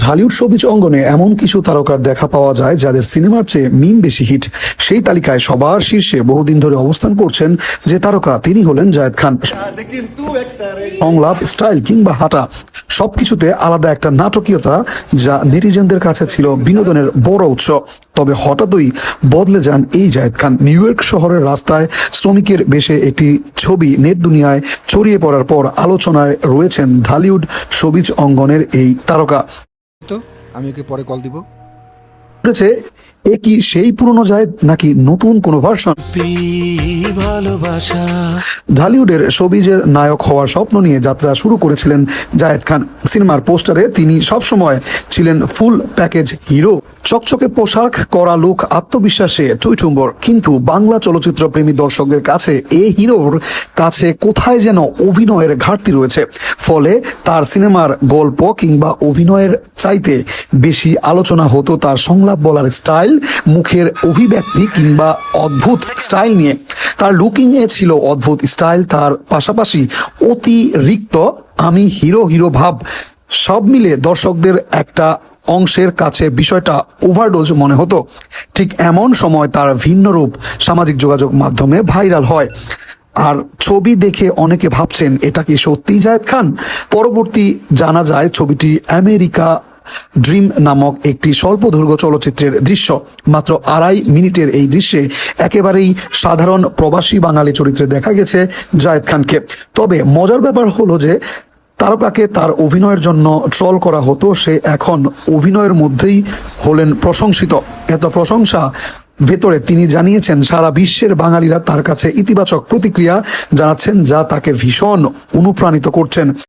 Dhallywood showbiz অঙ্গনে এমন কিছু তারকার দেখা পাওয়া যায় যাদের সিনেমার চেয়ে মিম বেশি হিট। সেই তালিকায় সবার শীর্ষে বহুদিন ধরে অবস্থান করছেন যে তারকা, তিনি হলেন জায়েদ খান। সংলাপ, স্টাইল কিংবা হাঁটা, সবকিছুতে আলাদা একটা নাটকীয়তা যা নেটিজেনদের কাছে ছিল বিনোদনের বড় উৎস। তবে হঠাৎই বদলে যান এই জায়েদ খান। নিউ ইয়র্ক শহরের রাস্তায় শ্রমিকের বেশে একটি ছবি নেট দুনিয়ায় ছড়িয়ে পড়ার পর আলোচনায় রয়েছেন ঢালিউড শোবিজ অঙ্গনের এই তারকা। তো আমি ওকে পরে কল দিব। উঠেছে, এ কি সেই পুরনো জায়েদ নাকি নতুন কোনো ভার্সন? ঢালিউডের শোবিজের নায়ক হওয়ার স্বপ্ন নিয়ে যাত্রা শুরু করেছিলেন জায়েদ খান। সিনেমার পোস্টারে তিনি সবসময় ছিলেন ফুল প্যাকেজ হিরো, চকচকে পোশাক, কড়া লুক, আত্মবিশ্বাসে টইটুম্বর। কিন্তু বাংলা চলচ্চিত্র প্রেমী দর্শকদের কাছে এই হিরোর কাছে কোথায় যেন অভিনয়ের ঘাটতি রয়েছে। ফলে তার সিনেমার গল্প কিংবা অভিনয়ের চাইতে বেশি আলোচনা হতো তার সংলাপ বলার স্টাইল, মুখের অভিব্যক্তি কিংবা অদ্ভুত স্টাইল নিয়ে। তার লুকিং এ ছিল অদ্ভুত স্টাইল, তার পাশাপাশি অতিরিক্ত আমি হিরো হিরো ভাব। সব মিলে দর্শকদের একটা অংশের কাছে বিষয়টা ওভারডোজ মনে হতো। ঠিক এমন সময় তার ভিন্ন রূপ সামাজিক যোগাযোগ মাধ্যমে ভাইরাল হয়, আর ছবি দেখে অনেকে ভাবছেন এটা কি সত্যি জায়েদ খান। পরবর্তী জানা যায় ছবিটি আমেরিকা ড্রিম নামক একটি স্বল্পদৈর্ঘ্য চলচ্চিত্রের দৃশ্য। মাত্র 2.5 মিনিটের এই দৃশ্যে একেবারেই সাধারণ প্রবাসী বাঙালি চরিত্রে দেখা গেছে জায়েদ খানকে। তবে মজার ব্যাপার হলো যে তারকাকে তার অভিনয়ের জন্য ট্রল করা হতো, সে এখন অভিনয়ের মধ্যেই হলেন প্রশংসিত। এত প্রশংসা ভেতরে তিনি জানিয়েছেন সারা বিশ্বের বাঙালিরা তার কাছে ইতিবাচক প্রতিক্রিয়া জানাচ্ছেন, যা তাকে ভীষণ অনুপ্রাণিত করছেন।